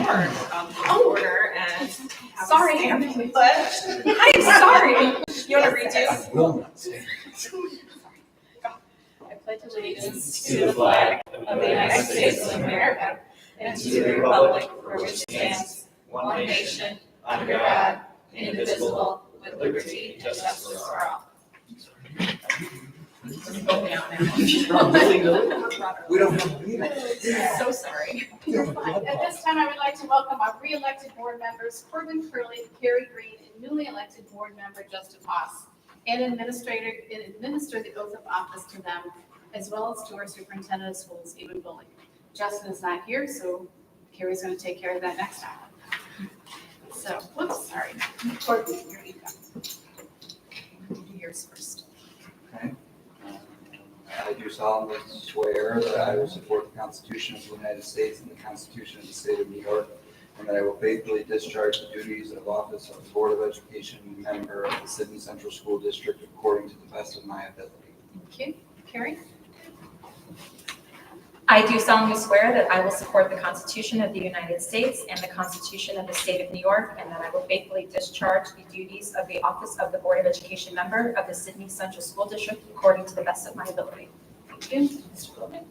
order and Sorry. but I'm sorry. You want to redo? I will not say. I pledge allegiance to the flag of the United States of America and to the republic for which it stands, one nation, under God, indivisible, with liberty and justice for all. We don't have a meeting. So sorry. You're fine. At this time, I would like to welcome our re-elected board members, Corbin Curley, Carrie Green, and newly elected board member Justin Haas, and administer the oath of office to them, as well as to our superintendent of schools, Stephen Bullock. Justin is not here, so Carrie's going to take care of that next time. So, whoops, sorry. Corbin, here you go. Do yours first. Okay. I do solemnly swear that I will support the Constitution of the United States and the Constitution of the State of New York, and that I will faithfully discharge the duties of office of the Board of Education member of the Sidney Central School District according to the best of my ability. Thank you. Carrie? I do solemnly swear that I will support the Constitution of the United States and the Constitution of the State of New York, and that I will faithfully discharge the duties of the office of the Board of Education member of the Sidney Central School District according to the best of my ability. Thank you. Mr. Bullock?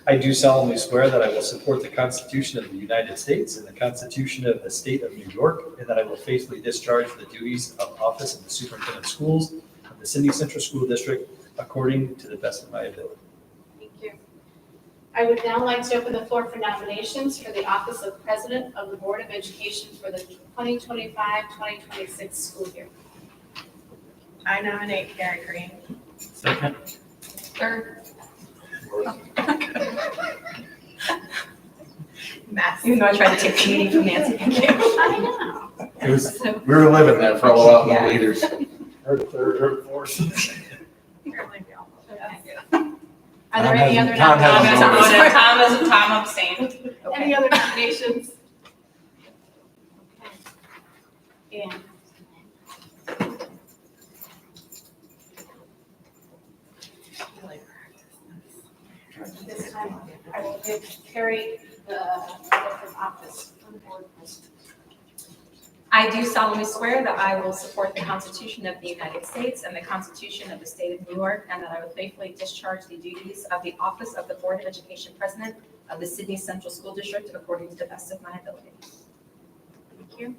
I do solemnly swear that I will support the Constitution of the United States and the Constitution of the State of New York, and that I will faithfully discharge the duties of office of the Superintendent of Schools of the Sidney Central School District according to the best of my ability. Thank you. I would now like to open the floor for nominations for the office of President of the Board of Education for the 2025-2026 school year. I nominate Carrie Green. Second. Third. Mess. Even though I tried to take the meeting from Nancy, thank you. I know. It was, we were living that for a while, the Yeah. leaders. Heard third, heard fourth. Apparently we all voted. Are there any other Tom hasn't nominations? Tom abstained. Any other nominations? Okay. And this time, I will give Carrie the oath of office on the board president. I do solemnly swear that I will support the Constitution of the United States and the Constitution of the State of New York, and that I will faithfully discharge the duties of the office of the Board of Education President of the Sidney Central School District according to the best of my ability. Thank you.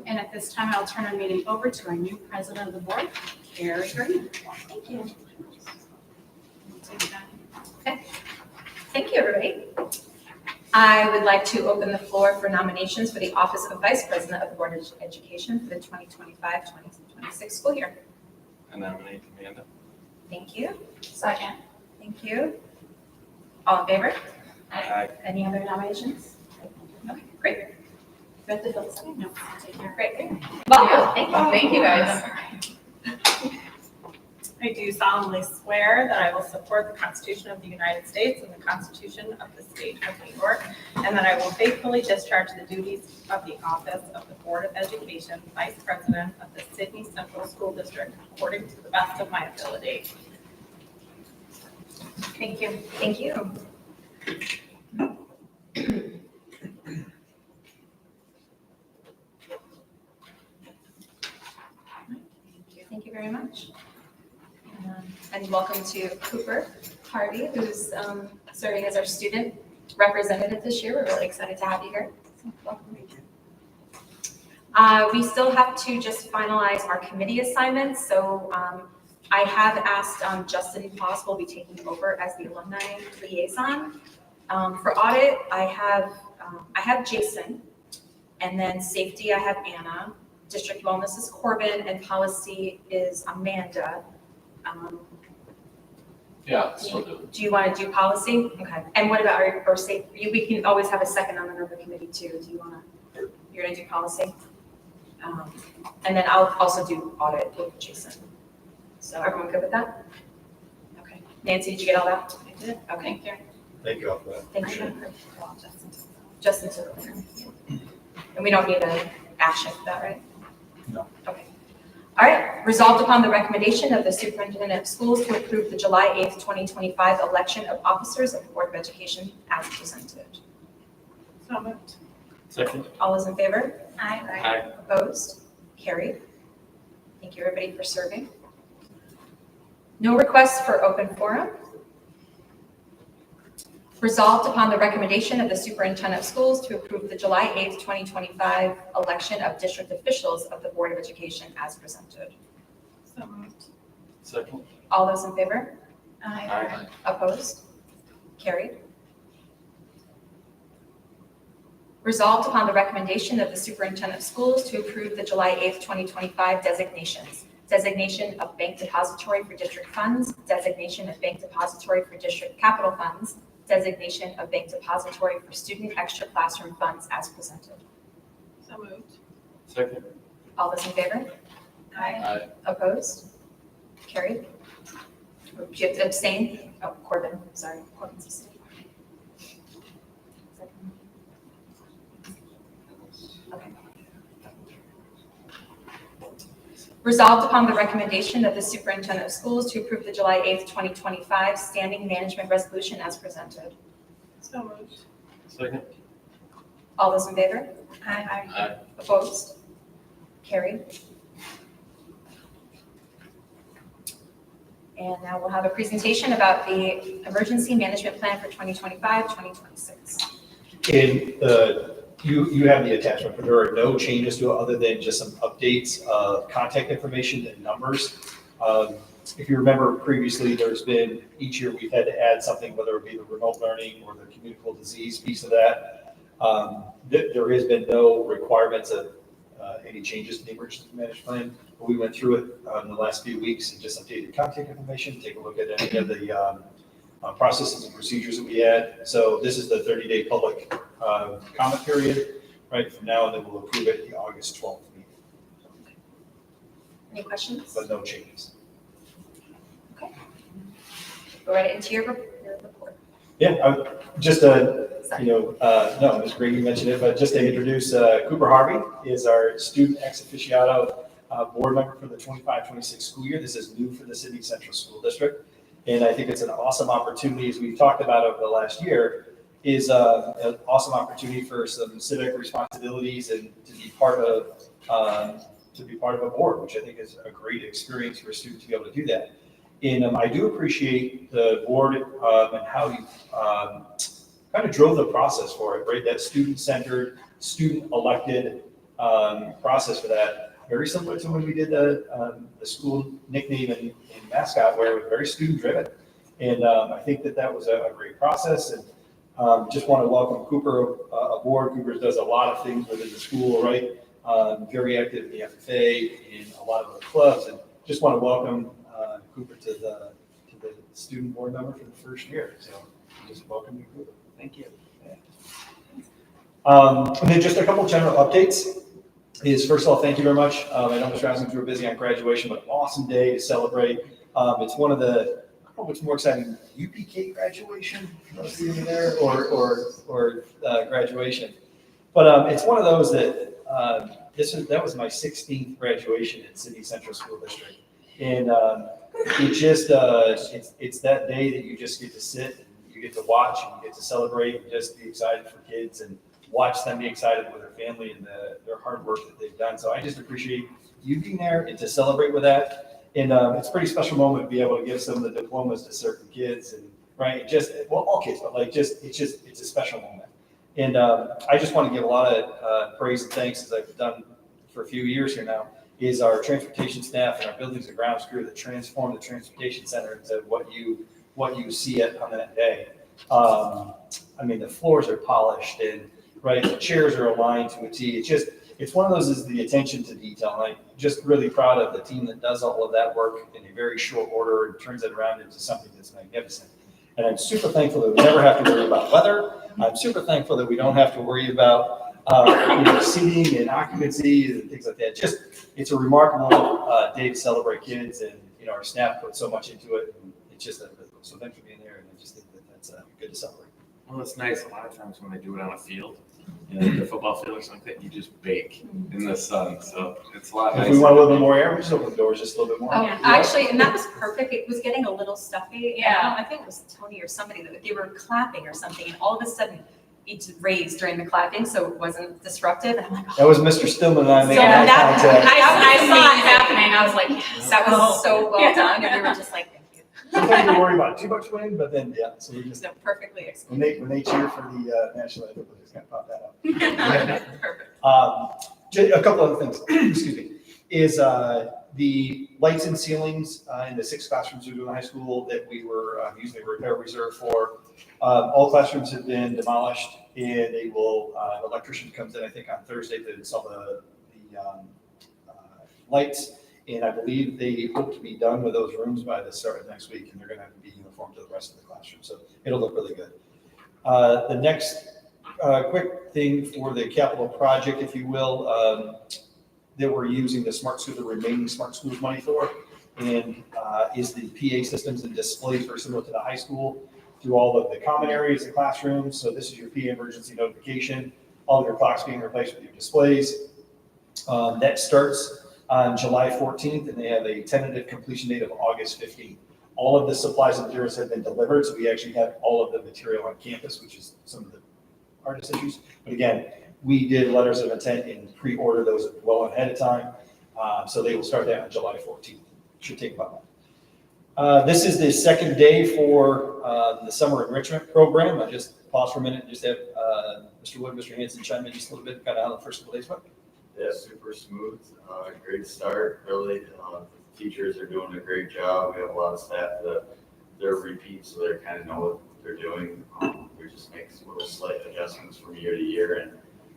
And at this time, I'll turn our meeting over to our new president of the board, Carrie Green. Thank you. Okay. Thank you, everybody. I would like to open the floor for nominations for the office of Vice President of the Board of Education for the 2025-2026 school year. I nominate Amanda. Thank you. Second. Thank you. All in favor? Aye. Any other nominations? Okay, great. You have to fill this out? No, I'll take care. Great. Welcome. Thank you. Thank you, guys. I do solemnly swear that I will support the Constitution of the United States and the Constitution of the State of New York, and that I will faithfully discharge the duties of the office of the Board of Education Vice President of the Sidney Central School District according to the best of my ability. Thank you. Thank you. Thank you very much. And welcome to Cooper Harvey, who's serving as our student representative this year. We're really excited to have you here. So welcome. We still have to just finalize our committee assignments. So I have asked Justin Haas will be taking over as the alumni liaison. For audit, I have Jason, and then safety, I have Anna. District wellness is Corbin, and policy is Amanda. Yeah, still do. Do you want to do policy? Okay. And what about our safety? We can always have a second on another committee too. Do you want to? You're going to do policy, and then I'll also do audit with Jason. So everyone good with that? Okay. Nancy, did you get all that? I did. Okay. Thank you. Thank you all for that. Thank you. Justin took it. And we don't need an action for that, right? No. Okay. All right. Resolved upon the recommendation of the superintendent of schools to approve the July 8th, 2025 election of officers of the Board of Education as presented. So moved. Second. All those in favor? Aye. Opposed? Carried. Thank you, everybody, for serving. No requests for open forum. Resolved upon the recommendation of the superintendent of schools to approve the July 8th, 2025 election of district officials of the Board of Education as presented. So moved. Second. All those in favor? Aye. Opposed? Carried. Resolved upon the recommendation of the superintendent of schools to approve the July 8th, 2025 designations. Designation of bank depository for district funds, designation of bank depository for district capital funds, designation of bank depository for student extra classroom funds as presented. So moved. Second. All those in favor? Aye. Opposed? Carried. Do you have to abstain? Oh, Corbin, sorry. Corbin's abstaining. Okay. Resolved upon the recommendation of the superintendent of schools to approve the July 8th, 2025 standing management resolution as presented. So moved. Second. All those in favor? Aye. Opposed? Carried. And now we'll have a presentation about the emergency management plan for 2025-2026. And you have the attachment, but there are no changes to it other than just some updates of contact information and numbers. If you remember previously, there's been, each year we've had to add something, whether it be the remote learning or the communicable disease piece of that. There has been no requirements of any changes to the emergency management plan. But we went through it in the last few weeks and just updated contact information, take a look at any of the processes and procedures that we had. So this is the 30-day public comment period, right, from now, and then we'll approve it at the August 12th meeting. Any questions? But no changes. Go right into your report. Yeah, just no, Ms. Green, you mentioned it, but just to introduce Cooper Harvey is our student ex officiato board member for the 25-26 school year. This is new for the Sidney Central School District. And I think it's an awesome opportunity, as we've talked about over the last year, is an awesome opportunity for some civic responsibilities and to be part of a board, which I think is a great experience for a student to be able to do that. And I do appreciate the board and how you kind of drove the process for it, right? That student-centered, student-elected process for that. Very similar to when we did the school nickname and mascot, where it was very student-driven. And I think that was a great process. And just want to welcome Cooper aboard. Cooper does a lot of things within the school, right? Very active in the FFA and a lot of other clubs. And just want to welcome Cooper to the student board member for the first year. So just welcome you, Cooper. Thank you. And then just a couple general updates is, first of all, thank you very much. I know Mr. Rousings, we were busy on graduation, but awesome day to celebrate. It's one of the, I don't know what's more exciting, UPK graduation, those of you there, or graduation. But it's one of those that, that was my 16th graduation at Sidney Central School District. And it just, it's that day that you just get to sit, and you get to watch, and you get to celebrate, and just be excited for kids, and watch them be excited with their family and their hard work that they've done. So I just appreciate you being there and to celebrate with that. And it's a pretty special moment to be able to give some of the diplomas to certain kids, and right, just, well, all kids, but like it's a special moment. And I just want to give a lot of praise and thanks, as I've done for a few years here now, is our transportation staff and our buildings and grounds crew that transformed the transportation center into what you see it on that day. I mean, the floors are polished, and right, the chairs are aligned to a T. It's one of those, is the attention to detail. And I'm just really proud of the team that does all of that work in a very short order and turns it around into something that's magnificent. And I'm super thankful that we never have to worry about weather. I'm super thankful that we don't have to worry about seating and occupancy and things like that. Just, it's a remarkable day to celebrate kids, and our staff put so much into it. And it's just so thanks for being there, and I just think that that's good to celebrate. Well, it's nice. A lot of times when they do it on a field, the football field or something, you just bake in the sun. So it's a lot If nicer. we want a little bit more air, we just open the doors just a little bit more. Oh, Yeah. actually, and that was perfect. It was getting a little stuffy. Yeah. I think it was Tony or somebody that they were clapping or something, and all of a sudden, each raised during the clapping, so it wasn't disruptive. And I'm like, oh. That was Mr. Stillman and I making So eye that, contact. I saw it happening. I was like, yes, that was so well done. And we were just like, thank you. Sometimes you worry about too much wind, but then, yeah, so we just, So perfectly when explained. they cheer for the national anthem, we just kind of pop that up. Perfect. A couple other things, excuse me, is the lights and ceilings in the 6 classrooms we do in the high school that we were using the repair reserve for. All classrooms have been demolished, and they will, the electrician comes in, I think, on Thursday to install the lights. And I believe they hope to be done with those rooms by the start of next week, and they're going to be uniform to the rest of the classroom. So it'll look really good. The next quick thing for the capital project, if you will, that we're using the remaining Smart Schools money for, and is the PA systems and displays very similar to the high school through all of the common areas, the classrooms. So this is your PA emergency notification, all of your clocks being replaced with your displays. That starts on July 14th, and they have a tentative completion date of August 15th. All of the supplies and materials have been delivered, so we actually have all of the material on campus, which is some of the hardest issues. But again, we did letters of intent and pre-order those well ahead of time, so they will start that on July 14th. Should take about a month. This is the second day for the summer enrichment program. I just pause for a minute and just have Mr. Wood, Mr. Hanson chime in just a little bit, kind of how the first couple days went. Yeah, super smooth, great start, really. The teachers are doing a great job. We have a lot of staff that they're repeats, so they kind of know what they're doing. We just make some little slight adjustments from year to year, and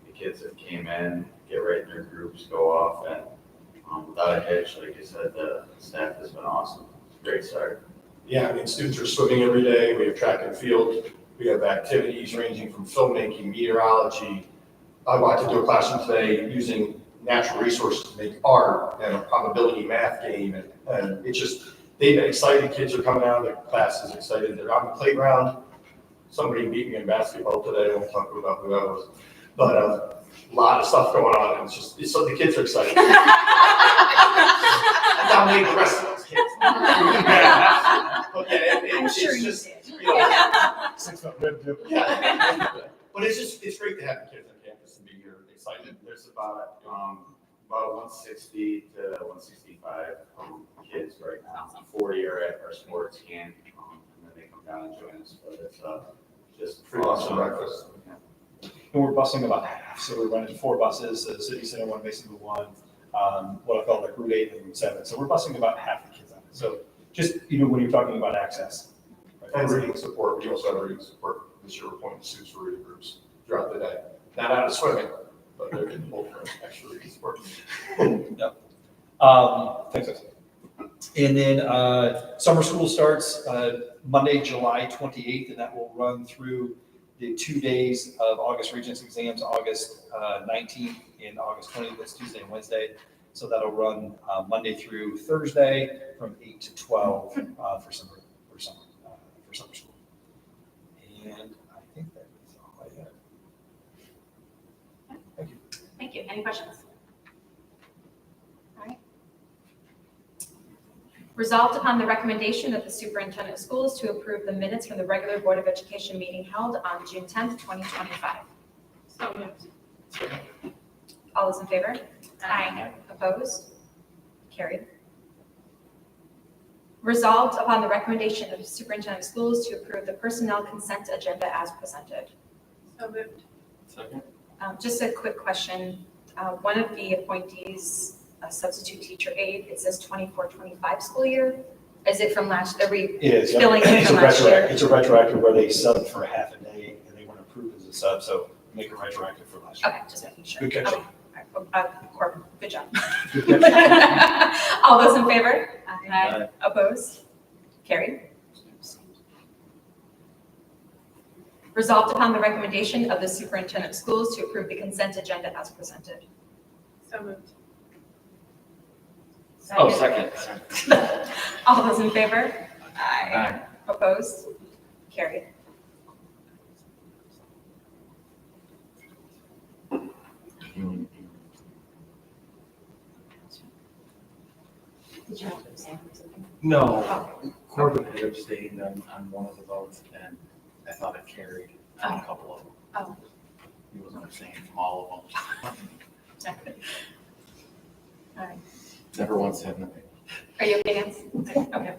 the kids that came in, get right in their groups, go off, and without a hitch, like I said, the staff has been awesome. Great start. Yeah, I mean, students are swimming every day. We have track and field. We have activities ranging from filmmaking, meteorology. I got to do a classroom today using natural resources to make art and a probability math game. And it's just, they've been excited. Kids are coming out of the classes excited. They're on the playground. Somebody beat me in basketball today. I won't talk about who that was. But a lot of stuff going on. And it's so the kids are excited. I dominated the rest of those kids. I'm sure you just, did. you know, 6 foot rib too. yeah. But it's great to have the kids on campus and be here excited. There's about 160 to 165 kids right now. 40 are at our sports camp, and then they come down and join us. But it's just Free lunch and breakfast. And we're busing about half, so we're running 4 buses, the city center one, basically one, what I call like Route 8 and Route 7. So we're busing about half the kids on it. So just, when you're talking about access. Right? And reading support, we also have reading support this year. We're appointing students for reading groups throughout the day. Not out of swimming, but they're getting pulled for extra reading support. Yep. Thanks. And then summer school starts Monday, July 28th, and that will run through the 2 days of August Regents exams, August 19th and August 20th. That's Tuesday and Wednesday. So that'll run Monday through Thursday from 8 to 12 for summer school. And I think that is all I have. Thank you. Thank you. Any questions? All right. Resolved upon the recommendation of the superintendent of schools to approve the minutes from the regular Board of Education meeting held on June 10th, 2025. So moved. All those in favor? Aye. Opposed? Carried. Resolved upon the recommendation of the superintendent of schools to approve the personnel consent agenda as presented. So moved. Second? Just a quick question. One of the appointees, a substitute teacher aide, it says 24-25 school year. Is it from last, are we It is. Yep. filling in from last year? It's a retroactive where they subbed for half a day and they weren't approved as a sub, so make it retroactive for last year. Okay, just making sure. Good catch. Okay. Corbin, good job. Good catch. All those in favor? Aye. Opposed? Carried. Resolved upon the recommendation of the superintendent of schools to approve the consent agenda as presented. So moved. Oh, second. All those in favor? Aye. Opposed? Carried. Did you have to abstain from something? No, Oh, Corbin had abstained on one of the votes, and I thought it carried on a couple of them. Oh. He wasn't abstaining from all of them. All right. Never once said no. Are you okay, Nancy? Okay.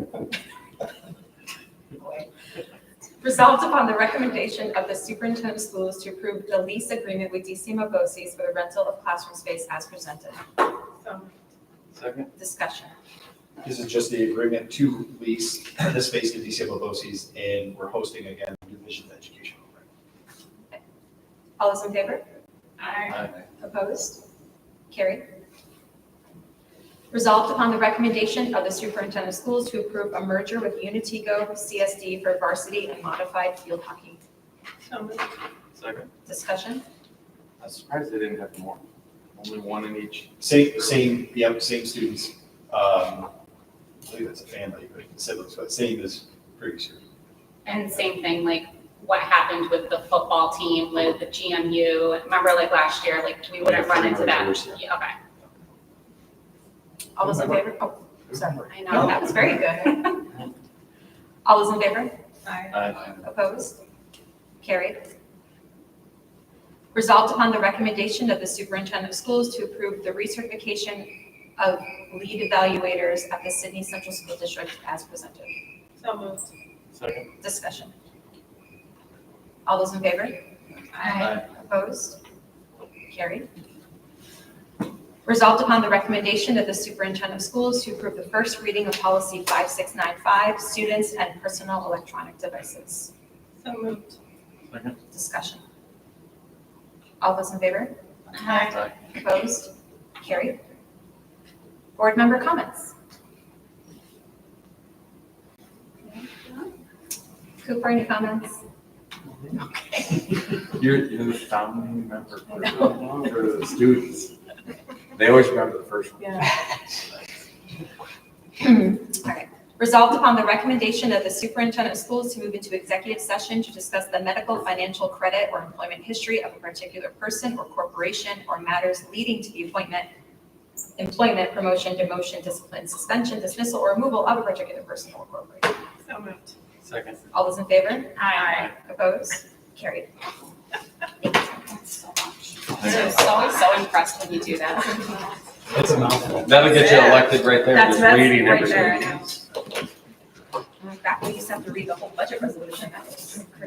Resolved upon the recommendation of the superintendent of schools to approve the lease agreement with DC Mobosis for the rental of classroom space as presented. So Second? Discussion. This is just the agreement to lease the space to DCMO BOCES, and we're hosting again New Visions Education Program. All those in favor? Aye. Opposed? Carried. Resolved upon the recommendation of the superintendent of schools to approve a merger with Unitigo CSD for varsity and modified field hockey. So moved. Second? Discussion. I was surprised they didn't have more. Only one in each. Same students. I believe it's a family, but siblings, but same as previous year. And same thing, like what happened with the football team with the GMU. Remember like last year, like we wouldn't run into that. Mergers, yeah. Yeah, okay. All those in favor? Oh, sorry. I No, know. that was very good. All those in favor? Aye. Aye. Opposed? Carried. Resolved upon the recommendation of the superintendent of schools to approve the recertification of lead evaluators at the Sidney Central School District as presented. So moved. Second? Discussion. All those in favor? Aye. Opposed? Carried. Resolved upon the recommendation of the superintendent of schools to approve the first reading of policy 5695, students and personal electronic devices. So moved. Second? Discussion. All those in favor? Aye. Opposed? Carried. Board member comments? Cooper, any comments? You're the founding member for the students. They always remember the first one. Yeah. All right. Resolved upon the recommendation of the superintendent of schools to move into executive session to discuss the medical, financial, credit, or employment history of a particular person or corporation or matters leading to the employment, promotion, demotion, discipline, suspension, dismissal, or removal of a particular person or corporation. So moved. Second? All those in favor? Aye. Opposed? Carried. So impressed when you do that. It's a mouthful. That'll get you elected right there, That's just reading right everything. there. Back when you used to have to read the whole budget resolution, that was crazy.